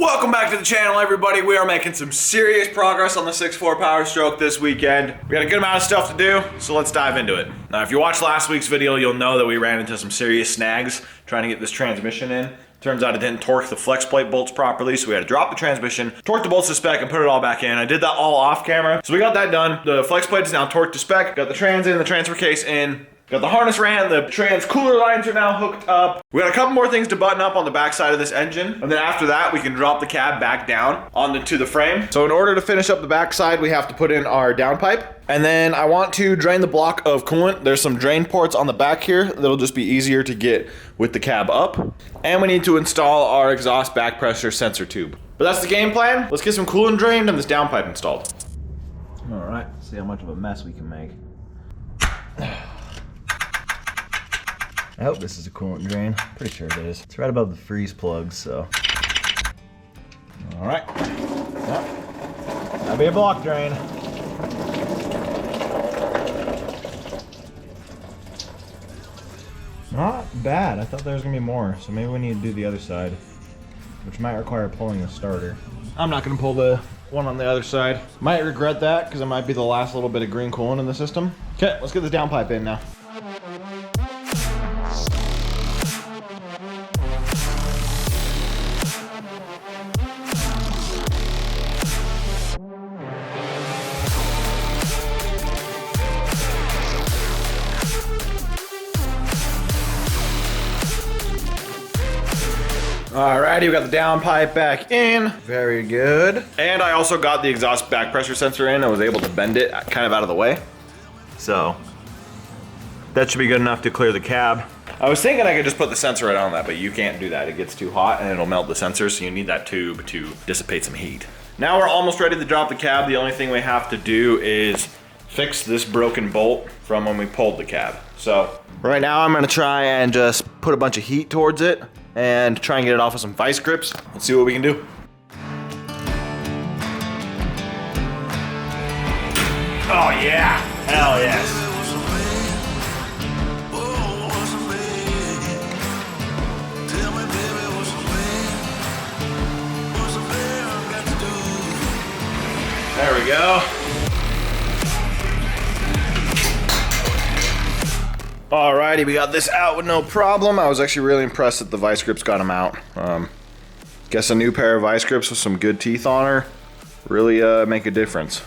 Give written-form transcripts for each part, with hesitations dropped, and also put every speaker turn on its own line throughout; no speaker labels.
Welcome back to the channel, everybody. We are making some serious progress on the 6.4 Powerstroke this weekend. We got a good amount of stuff to do, so let's dive into it. Now, if you watched last week's video, you'll know that we ran into some serious snags trying to get this transmission in. Turns out it didn't torque the flex plate bolts properly, so we had to drop the transmission, torque the bolts to spec, and put it all back in. I did that all off camera, so we got that done. The flex plate is now torqued to spec, got the trans in, the transfer case in, got the harness ran, the trans cooler lines are now hooked up. We got a couple more things to button up on the back side of this engine, and then after that, we can drop the cab back down onto the frame. So in order to finish up the back side, we have to put in our downpipe. And then I want to drain the block of coolant. There's some drain ports on the back here that'll just be easier to get with the cab up. And we need to install our exhaust back pressure sensor tube. But that's the game plan. Let's get some coolant drained and this downpipe installed. All right, see how much of a mess we can make. I hope this is a coolant drain. Pretty sure it is. It's right above the freeze plugs, so. All right. Yep. That'll be a block drain. Not bad. I thought there was gonna be more, so maybe we need to do the other side, which might require pulling the starter. I'm not gonna pull the one on the other side. Might regret that, because it might be the last little bit of green coolant in the system. Okay, let's get this downpipe in now. Alrighty, we got the downpipe back in. Very good. And I also got the exhaust back pressure sensor in. I was able to bend it kind of out of the way. So that should be good enough to clear the cab. I was thinking I could just put the sensor right on that, but you can't do that. It gets too hot and it'll melt the sensor, so you need that tube to dissipate some heat. Now we're almost ready to drop the cab. The only thing we have to do is fix this broken bolt from when we pulled the cab. So right now I'm gonna try and just put a bunch of heat towards it and try and get it off with some vice grips. Let's see what we can do. Oh yeah, hell yes. There we go. Alrighty, we got this out with no problem. I was actually really impressed that the vice grips got them out. Guess a new pair of vice grips with some good teeth on her really make a difference.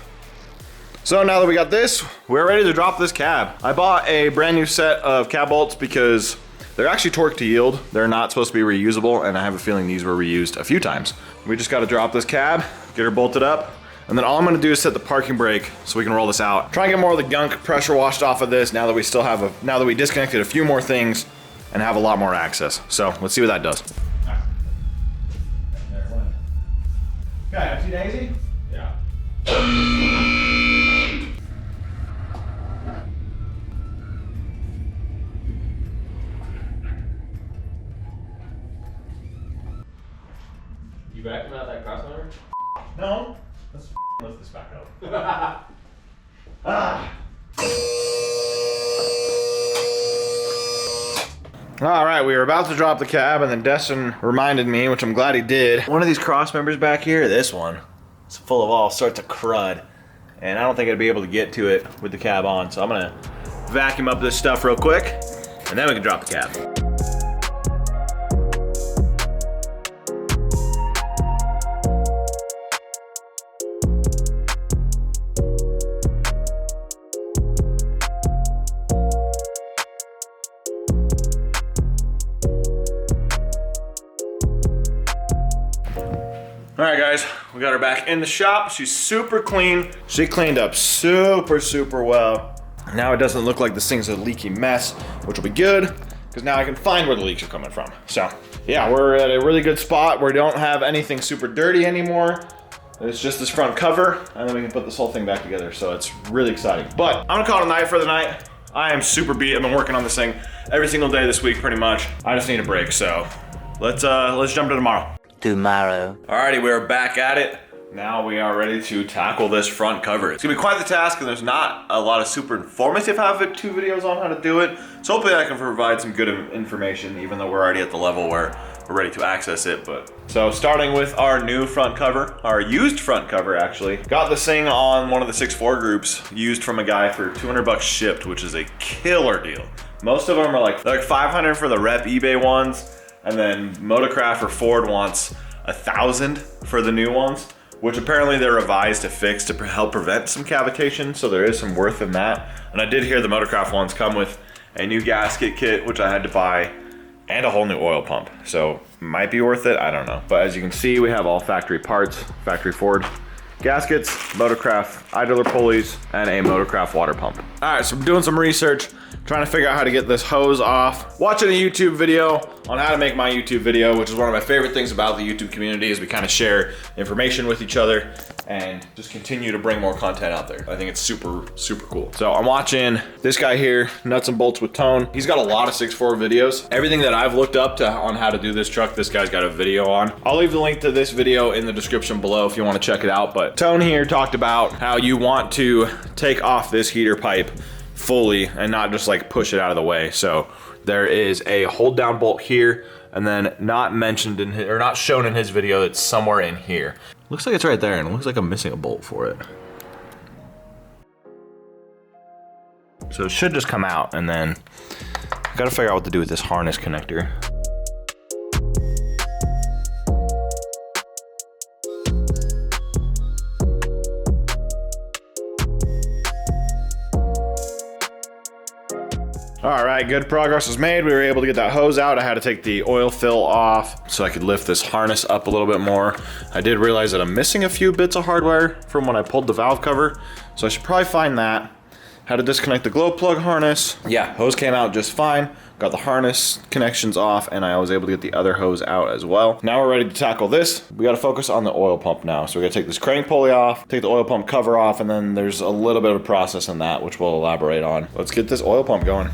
So now that we got this, we're ready to drop this cab. I bought a brand new set of cab bolts because they're actually torqued to yield. They're not supposed to be reusable, and I have a feeling these were reused a few times. We just got to drop this cab, get her bolted up, and then all I'm gonna do is set the parking brake so we can roll this out. Try and get more of the gunk pressure washed off of this now that we still have now that we disconnected a few more things and have a lot more access. So let's see what that does. Okay, see Daisy? Yeah.
You backing out that crossmember?
No. Let's lift this back up. All right, we were about to drop the cab, and then Destin reminded me, which I'm glad he did. One of these cross members back here, this one, is full of all sorts of crud, and I don't think I'd be able to get to it with the cab on. So I'm gonna vacuum up this stuff real quick, and then we can drop the cab. All right, guys, we got her back in the shop. She's super clean. She cleaned up super well. Now it doesn't look like this thing's a leaky mess, which will be good, because now I can find where the leaks are coming from. So yeah, we're at a really good spot where we don't have anything super dirty anymore. It's just this front cover, and then we can put this whole thing back together. So it's really exciting. But I'm gonna call it a night for the night. I am super beat. I've been working on this thing every single day this week, pretty much. I just need a break, so let's jump to tomorrow. Alrighty, we're back at it. Now we are ready to tackle this front cover. It's gonna be quite the task, and there's not a lot of super informative how-to videos on how to do it. So hopefully I can provide some good information, even though we're already at the level where we're ready to access it. But so starting with our new front cover, our used front cover actually. Got this thing on one of the 6.4 groups, used from a guy for 200 bucks shipped, which is a killer deal. Most of them are like 500 for the rep eBay ones, and then Motorcraft or Ford wants 1,000 for the new ones, which apparently they're revised to fix to help prevent some cavitation, so there is some worth in that. And I did hear the Motorcraft ones come with a new gasket kit, which I had to buy, and a whole new oil pump. So might be worth it, I don't know. But as you can see, we have all factory parts, factory Ford gaskets, Motorcraft idler pulleys, and a Motorcraft water pump. All right, so I'm doing some research, trying to figure out how to get this hose off. Watching a YouTube video on how to make my YouTube video, which is one of my favorite things about the YouTube community, is we kind of share information with each other and just continue to bring more content out there. I think it's super, super cool. So I'm watching this guy here, Nuts and Bolts with Tone. He's got a lot of 6.4 videos. Everything that I've looked up on how to do this truck, this guy's got a video on. I'll leave the link to this video in the description below if you want to check it out. But Tone here talked about how you want to take off this heater pipe fully and not just like push it out of the way. So there is a hold down bolt here, and then not mentioned in his, or not shown in his video, that's somewhere in here. Looks like it's right there, and it looks like I'm missing a bolt for it. So it should just come out, and then I gotta figure out what to do with this harness connector. All right, good progress was made. We were able to get that hose out. I had to take the oil fill off so I could lift this harness up a little bit more. I did realize that I'm missing a few bits of hardware from when I pulled the valve cover, so I should probably find that. Had to disconnect the glow plug harness. Yeah, hose came out just fine. Got the harness connections off, and I was able to get the other hose out as well. Now we're ready to tackle this. We gotta focus on the oil pump now. So we gotta take this crank pulley off, take the oil pump cover off, and then there's a little bit of a process in that, which we'll elaborate on. Let's get this oil pump going.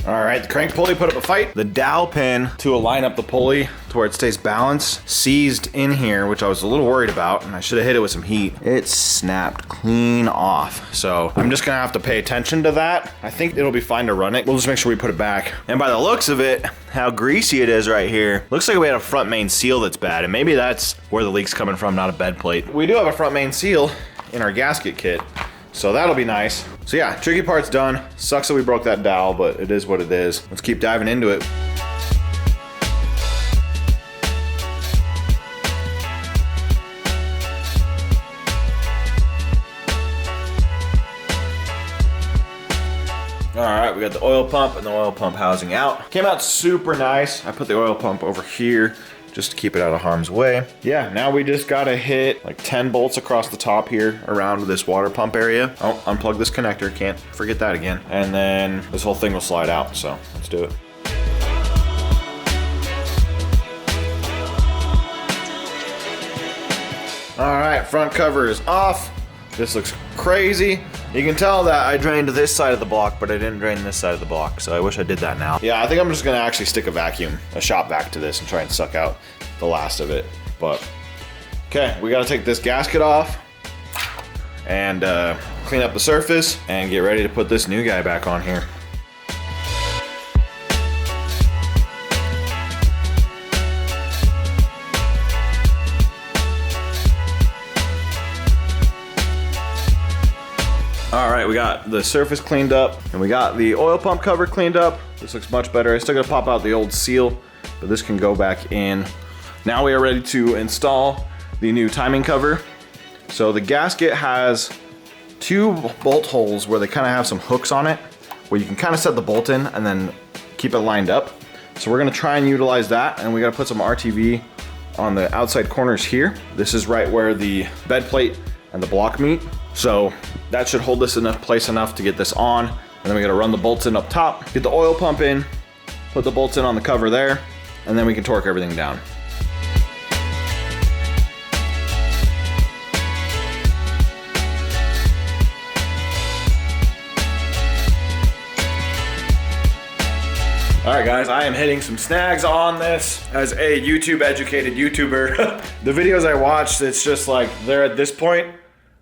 All right, the crank pulley put up a fight. The dowel pin to align up the pulley to where it stays balanced seized in here, which I was a little worried about, and I should have hit it with some heat. It snapped clean off. So I'm just gonna have to pay attention to that. I think it'll be fine to run it. We'll just make sure we put it back. And by the looks of it, how greasy it is right here. Looks like we had a front main seal that's bad, and maybe that's where the leak's coming from, not a bed plate. We do have a front main seal in our gasket kit, so that'll be nice. So yeah, tricky part's done. Sucks that we broke that dowel, but it is what it is. Let's keep diving into it. All right, we got the oil pump and the oil pump housing out. Came out super nice. I put the oil pump over here just to keep it out of harm's way. Yeah, now we just gotta hit like 10 bolts across the top here around this water pump area. Oh, unplug this connector, can't forget that again. And then this whole thing will slide out, so let's do it. All right, front cover is off. This looks crazy. You can tell that I drained this side of the block, but I didn't drain this side of the block, so I wish I did that now. Yeah, I think I'm just gonna actually stick a shop vac to this and try and suck out the last of it. But, okay, we gotta take this gasket off and clean up the surface and get ready to put this new guy back on here. All right, we got the surface cleaned up and we got the oil pump cover cleaned up. This looks much better. I still gotta pop out the old seal, but this can go back in. Now we are ready to install the new timing cover. So the gasket has 2 bolt holes where they kind of have some hooks on it, where you can kind of set the bolt in and then keep it lined up. So we're gonna try and utilize that, and we gotta put some RTV on the outside corners here. This is right where the bed plate and the block meet. So that should hold this enough place enough to get this on. And then we gotta run the bolts in up top, get the oil pump in, put the bolts in on the cover there, and then we can torque everything down. All right guys, I am hitting some snags on this. As a YouTube educated YouTuber, the videos I watched, it's just like they're at this point,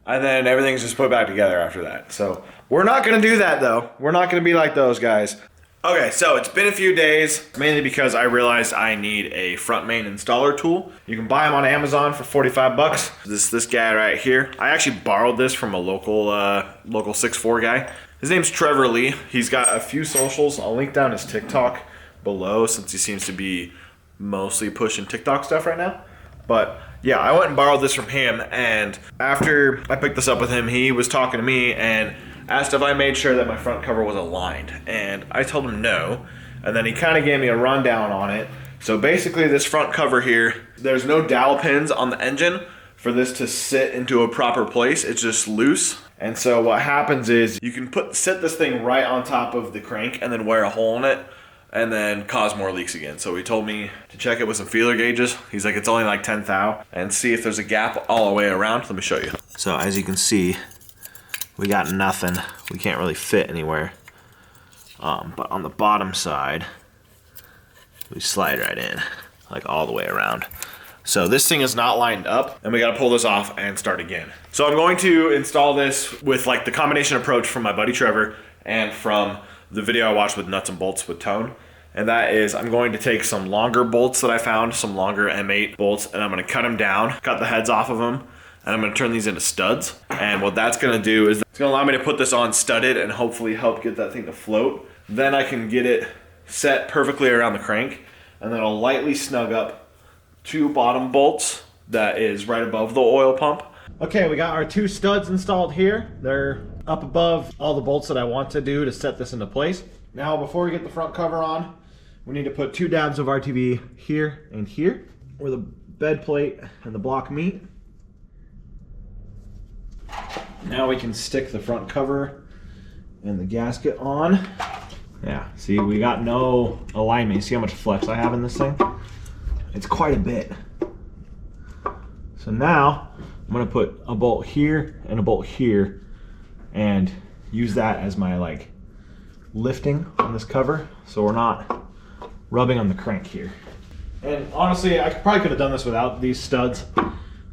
and then everything's just put back together after that. So We're not gonna do that though. We're not gonna be like those guys. Okay, so it's been a few days, mainly because I realized I need a front main installer tool. You can buy them on Amazon for 45 bucks. This guy right here. I actually borrowed this from a local 6.4 guy. His name's Trevor Lee. He's got a few socials. I'll link down his TikTok below since he seems to be mostly pushing TikTok stuff right now. But yeah, I went and borrowed this from him, and after I picked this up with him, he was talking to me and asked if I made sure that my front cover was aligned, and I told him no, and then he kind of gave me a rundown on it. So basically this front cover here, there's no dowel pins on the engine for this to sit into a proper place. It's just loose. And so what happens is you can set this thing right on top of the crank and then wear a hole in it and then cause more leaks again. So he told me to check it with some feeler gauges. He's like, it's only like 10 thou, and see if there's a gap all the way around. Let me show you. So as you can see, we got nothing. We can't really fit anywhere. But on the bottom side, we slide right in, like all the way around. So this thing is not lined up, and we gotta pull this off and start again. So I'm going to install this with like the combination approach from my buddy Trevor and from the video I watched with Nuts and Bolts with Tone. And that is, I'm going to take some longer bolts that I found, some longer M8 bolts, and I'm gonna cut them down, cut the heads off of them, and I'm gonna turn these into studs. And what that's gonna do is it's gonna allow me to put this on studded and hopefully help get that thing to float. Then I can get it set perfectly around the crank, and then I'll lightly snug up 2 bottom bolts that is right above the oil pump. Okay, we got our 2 studs installed here. They're up above all the bolts that I want to do to set this into place. Now, before we get the front cover on, we need to put 2 dabs of RTV here and here, where the bed plate and the block meet. Now we can stick the front cover and the gasket on. Yeah, see, we got no alignment. You see how much flex I have in this thing? It's quite a bit. So now I'm gonna put a bolt here and a bolt here and use that as my like lifting on this cover, so we're not rubbing on the crank here. And honestly, I probably could have done this without these studs,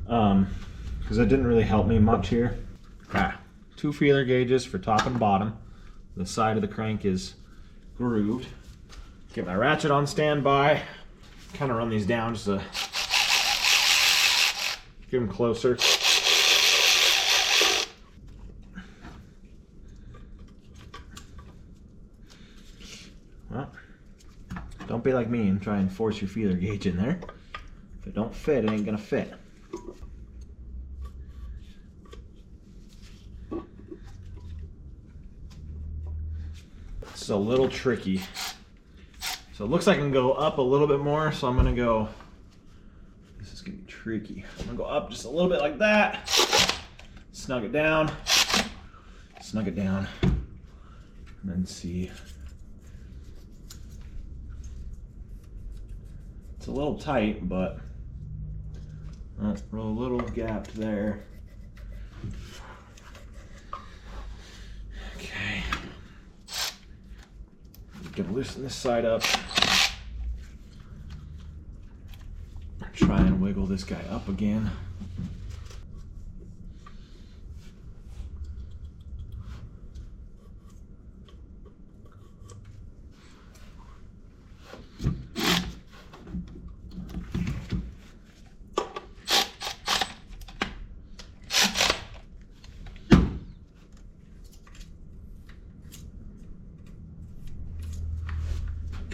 because it didn't really help me much here. 2 feeler gauges for top and bottom. The side of the crank is grooved. Get my ratchet on standby. Kind of run these down just to get them closer. Well, don't be like me and try and force your feeler gauge in there. If it don't fit, it ain't gonna fit. This is a little tricky. So it looks like I can go up a little bit more, so I'm gonna go, this is gonna be tricky. I'm gonna go up just a little bit like that, snug it down, and then see. It's a little tight, but a little gap there. Okay. Gonna loosen this side up. Try and wiggle this guy up again.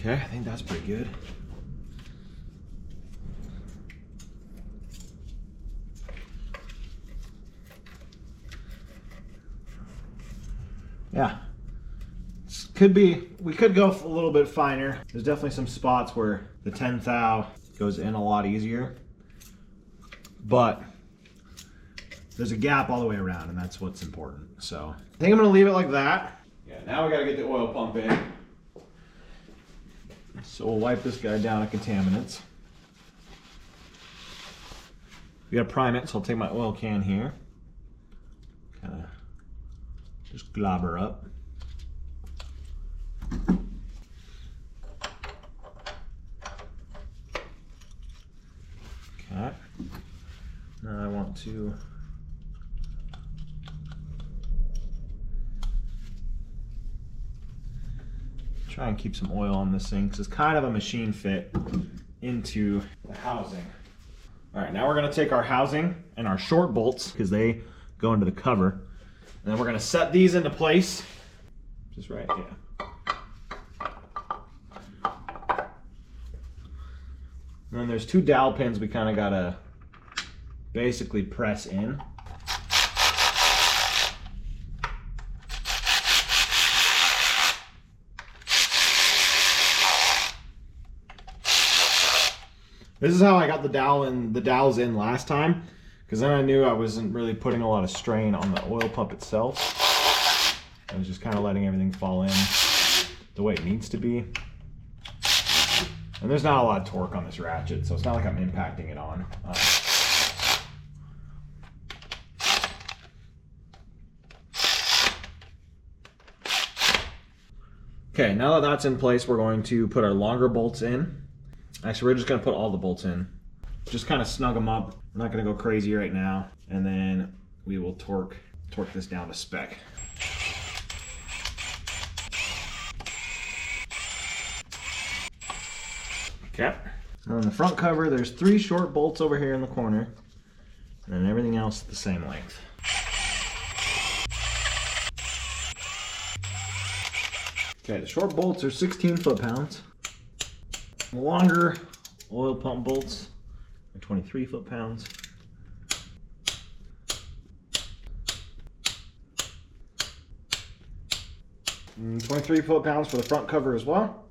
Okay, I think that's pretty good. Yeah, we could go a little bit finer. There's definitely some spots where the 10 thou goes in a lot easier, but there's a gap all the way around, and that's what's important. So I think I'm gonna leave it like that. Yeah, now we gotta get the oil pump in. So we'll wipe this guy down at contaminants. We gotta prime it, so I'll take my oil can here. Kinda just glob her up. Okay. Now I want to Try and keep some oil on this thing because it's kind of a machine fit into the housing. All right, now we're gonna take our housing and our short bolts because they go into the cover. And then we're gonna set these into place. Just right, yeah. And then there's 2 dowel pins we kind of gotta basically press in. This is how I got the dowels in last time, because then I knew I wasn't really putting a lot of strain on the oil pump itself. I was just kind of letting everything fall in the way it needs to be. And there's not a lot of torque on this ratchet, so it's not like I'm impacting it on. Okay, now that that's in place, we're going to put our longer bolts in. Actually, we're just going to put all the bolts in. Just kind of snug them up. We're not going to go crazy right now. And then we will torque this down to spec. Okay. And on the front cover, there's 3 short bolts over here in the corner. And then everything else the same length. Okay, the short bolts are 16 foot-pounds. The longer oil pump bolts are 23 foot-pounds. And 23 foot-pounds for the front cover as well.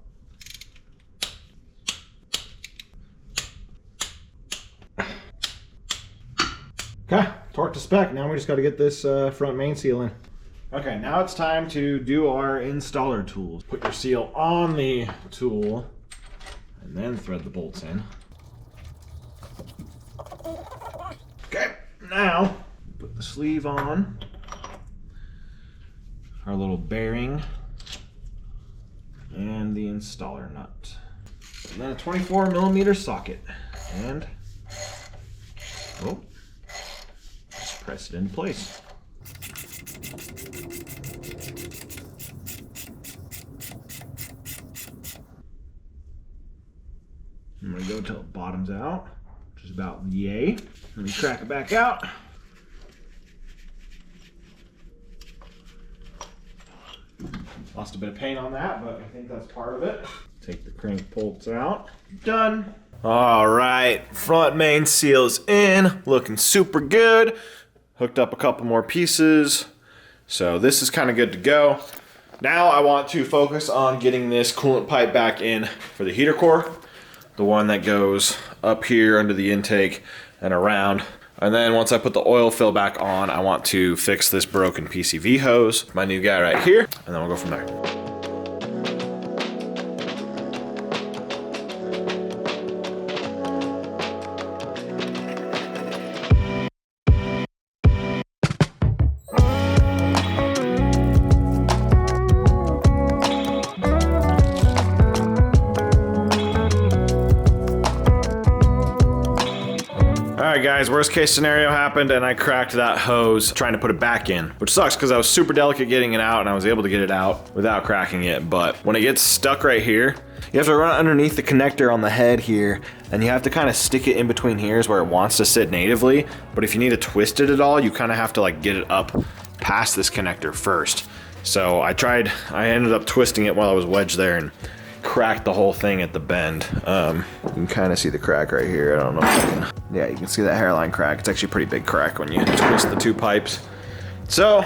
Okay, torque to spec. Now we just got to get this front main seal in. Okay, now it's time to do our installer tools. Put your seal on the tool and then thread the bolts in. Okay, now put the sleeve on, our little bearing, and the installer nut. And then a 24mm socket. And, oh, just press it into place. I'm going to go until it bottoms out, which is about yay. Let me crack it back out. Lost a bit of paint on that, but I think that's part of it. Take the crank bolts out. Done. All right, front main seal's in, looking super good. Hooked up a couple more pieces. So this is kind of good to go. Now I want to focus on getting this coolant pipe back in for the heater core. The one that goes up here under the intake and around. And then once I put the oil fill back on, I want to fix this broken PCV hose, my new guy right here, and then we'll go from there. Alright guys, worst case scenario happened and I cracked that hose trying to put it back in, which sucks because I was super delicate getting it out and I was able to get it out without cracking it. But when it gets stuck right here, you have to run underneath the connector on the head here and you have to kind of stick it in between here is where it wants to sit natively. But if you need to twist it at all, you kind of have to like get it up past this connector first. So I ended up twisting it while I was wedged there and cracked the whole thing at the bend. You can kind of see the crack right here. I don't know if you can. Yeah, you can see that hairline crack. It's actually a pretty big crack when you twist the 2 pipes. So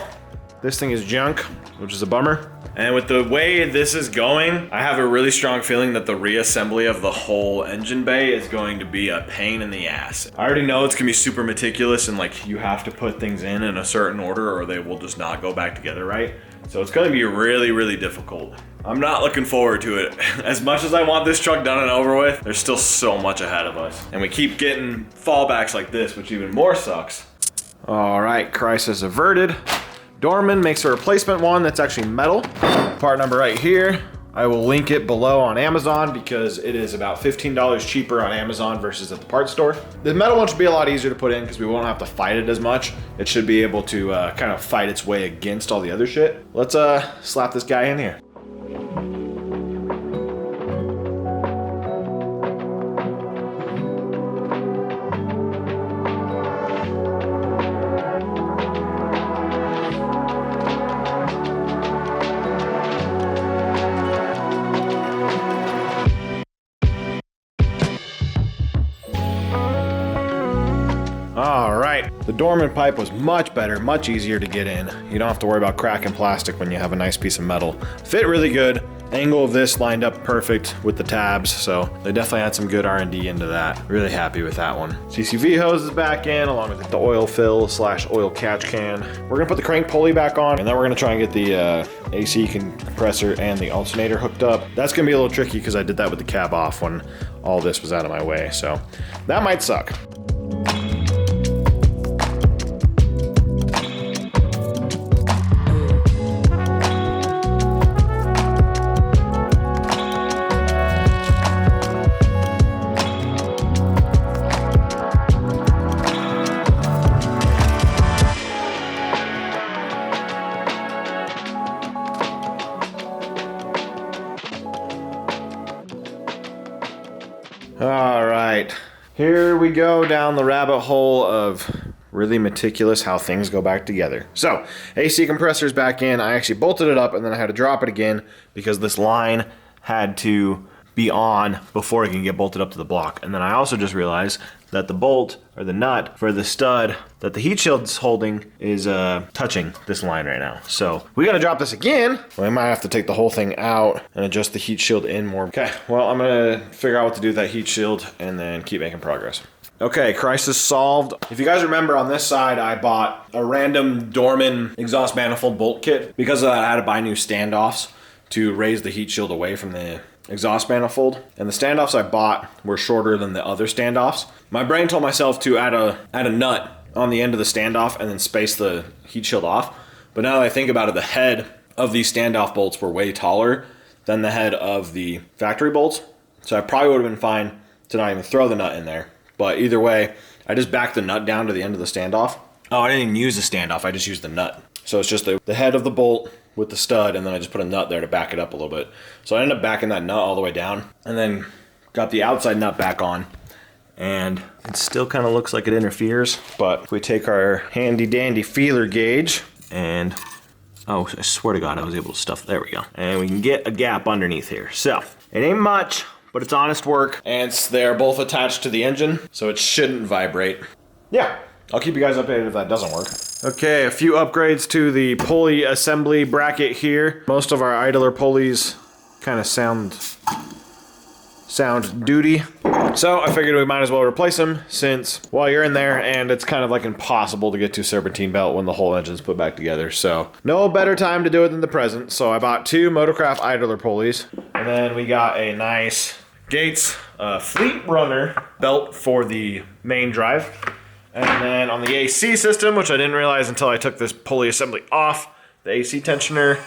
this thing is junk, which is a bummer. And with the way this is going, I have a really strong feeling that the reassembly of the whole engine bay is going to be a pain in the ass. I already know it's gonna be super meticulous and like you have to put things in a certain order or they will just not go back together right. So it's gonna be really, really difficult. I'm not looking forward to it. As much as I want this truck done and over with, there's still so much ahead of us. And we keep getting fallbacks like this, which even more sucks. All right, crisis averted. Dorman makes a replacement one that's actually metal. Part number right here. I will link it below on Amazon because it is about $15 cheaper on Amazon versus at the parts store. The metal one should be a lot easier to put in because we won't have to fight it as much. It should be able to kind of fight its way against all the other shit. Let's slap this guy in here. All right, the Dorman pipe was much better, much easier to get in. You don't have to worry about cracking plastic when you have a nice piece of metal. Fit really good. Angle of this lined up perfect with the tabs, so they definitely had some good R&D into that. Really happy with that one. CCV hose is back in, along with the oil fill / oil catch can. We're gonna put the crank pulley back on, and then we're gonna try and get the AC compressor and the alternator hooked up. That's gonna be a little tricky because I did that with the cab off when all this was out of my way, so that might suck. All right, here we go down the rabbit hole of really meticulous how things go back together. So, AC compressor's back in. I actually bolted it up and then I had to drop it again because this line had to be on before it can get bolted up to the block. And then I also just realized that the bolt or the nut for the stud that the heat shield's holding is touching this line right now. So we gotta drop this again. We might have to take the whole thing out and adjust the heat shield in more. Okay, well, I'm gonna figure out what to do with that heat shield and then keep making progress. Okay, crisis solved. If you guys remember, on this side, I bought a random Dorman exhaust manifold bolt kit. Because of that, I had to buy new standoffs to raise the heat shield away from the exhaust manifold. And the standoffs I bought were shorter than the other standoffs. My brain told myself to add a nut on the end of the standoff and then space the heat shield off. But now that I think about it, the head of these standoff bolts were way taller than the head of the factory bolts. So I probably would have been fine to not even throw the nut in there. But either way, I just backed the nut down to the end of the standoff. Oh, I didn't even use the standoff, I just used the nut. So it's just the head of the bolt with the stud, and then I just put a nut there to back it up a little bit. So I ended up backing that nut all the way down, and then got the outside nut back on, and it still kind of looks like it interferes, but if we take our handy dandy feeler gauge, and oh, I swear to God, I was able to stuff, there we go. And we can get a gap underneath here. So, it ain't much, but it's honest work, and they're both attached to the engine, so it shouldn't vibrate. Yeah, I'll keep you guys updated if that doesn't work. Okay, a few upgrades to the pulley assembly bracket here. Most of our idler pulleys kind of sound duty. So I figured we might as well replace them since, well, you're in there and it's kind of like impossible to get to serpentine belt when the whole engine's put back together. So no better time to do it than the present. So I bought 2 Motorcraft idler pulleys, and then we got a nice Gates Fleet Runner belt for the main drive. And then on the AC system, which I didn't realize until I took this pulley assembly off, the AC tensioner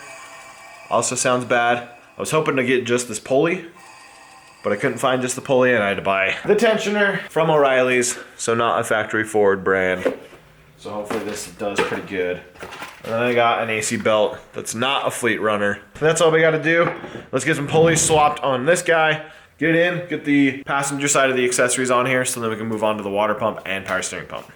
also sounds bad. I was hoping to get just this pulley, but I couldn't find just the pulley, and I had to buy the tensioner from O'Reilly's, so not a factory Ford brand. So hopefully this does pretty good. And then I got an AC belt that's not a Fleet Runner. And that's all we gotta do. Let's get some pulleys swapped on this guy. Get in, get the passenger side of the accessories on here so then we can move on to the water pump and power steering pump.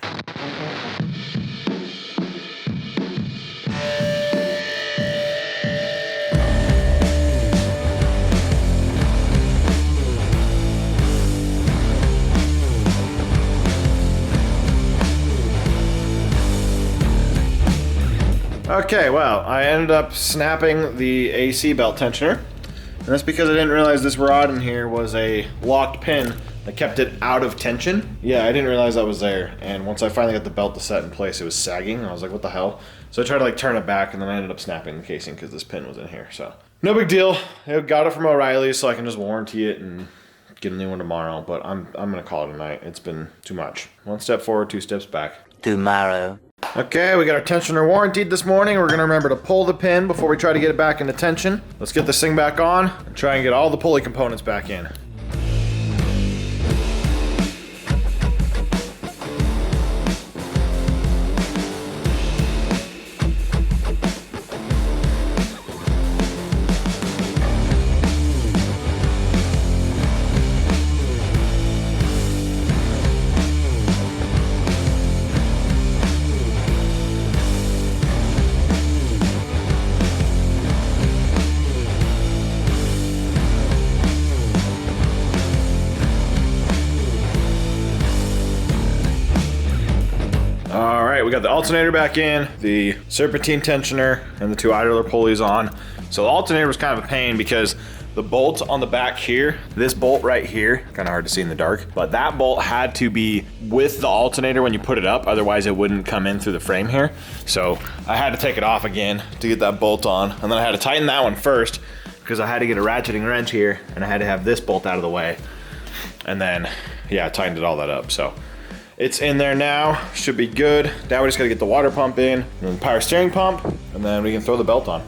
Okay, well, I ended up snapping the AC belt tensioner. And that's because I didn't realize this rod in here was a locked pin that kept it out of tension. Yeah, I didn't realize that was there. And once I finally got the belt to set in place, it was sagging. And I was like, what the hell? So I tried to like turn it back, and then I ended up snapping the casing because this pin was in here. So no big deal. I got it from O'Reilly's, so I can just warranty it and get a new one tomorrow. But I'm gonna call it a night. It's been too much. 1 step forward, 2 steps back.
Tomorrow.
Okay, we got our tensioner warranted this morning. We're gonna remember to pull the pin before we try to get it back into tension. Let's get this thing back on and try and get all the pulley components back in. right, we got the alternator back in, the serpentine tensioner, and the 2 idler pulleys on. So the alternator was kind of a pain because the bolt on the back here, this bolt right here, kind of hard to see in the dark, but that bolt had to be with the alternator when you put it up, otherwise it wouldn't come in through the frame here. So I had to take it off again to get that bolt on, and then I had to tighten that one first because I had to get a ratcheting wrench here, and I had to have this bolt out of the way. And then, yeah, I tightened it all that up. So it's in there now, should be good. Now we just gotta get the water pump in, and then the power steering pump, and then we can throw the belt on.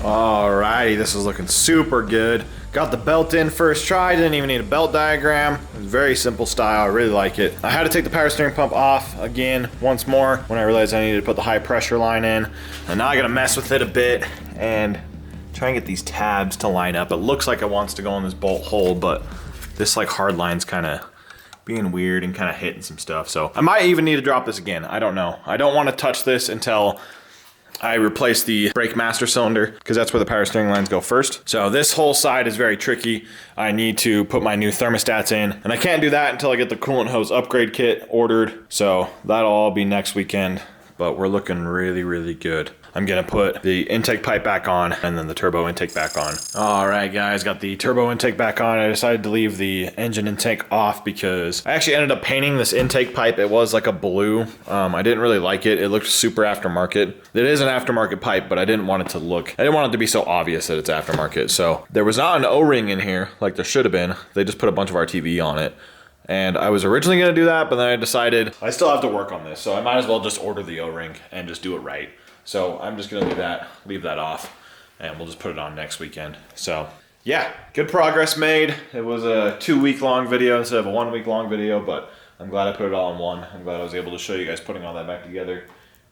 Alrighty, this is looking super good. Got the belt in first try, didn't even need a belt diagram. It was very simple style, I really like it. I had to take the power steering pump off again once more when I realized I needed to put the high pressure line in. And now I gotta mess with it a bit and try and get these tabs to line up. It looks like it wants to go in this bolt hole, but this like hard line's kind of being weird and kind of hitting some stuff. So I might even need to drop this again, I don't know. I don't want to touch this until I replace the brake master cylinder because that's where the power steering lines go first. So this whole side is very tricky. I need to put my new thermostats in, and I can't do that until I get the coolant hose upgrade kit ordered. So that'll all be next weekend, but we're looking really, really good. I'm gonna put the intake pipe back on and then the turbo intake back on. All right, guys, got the turbo intake back on. I decided to leave the engine intake off because I actually ended up painting this intake pipe. It was like a blue. I didn't really like it. It looked super aftermarket. It is an aftermarket pipe, but I didn't want it to be so obvious that it's aftermarket. So there was not an O-ring in here like there should have been. They just put a bunch of RTV on it. And I was originally gonna do that, but then I decided I still have to work on this. So I might as well just order the O-ring and just do it right. So I'm just gonna leave that off, and we'll just put it on next weekend. So yeah, good progress made. It was a 2-week-long video instead of a 1-week-long video, but I'm glad I put it all in one. I'm glad I was able to show you guys putting all that back together,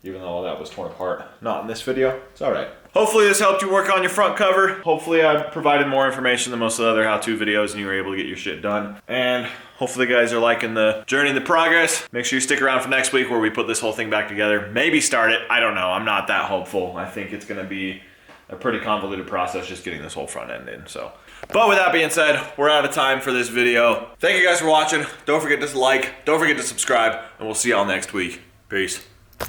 even though all that was torn apart. Not in this video, it's all right. Hopefully this helped you work on your front cover. Hopefully I provided more information than most of the other how-to videos and you were able to get your shit done. And hopefully you guys are liking the journey, the progress. Make sure you stick around for next week where we put this whole thing back together. Maybe start it, I don't know, I'm not that hopeful. I think it's gonna be a pretty convoluted process just getting this whole front end in, so. But with that being said, we're out of time for this video. Thank you guys for watching. Don't forget to like, don't forget to subscribe, and we'll see y'all next week. Peace.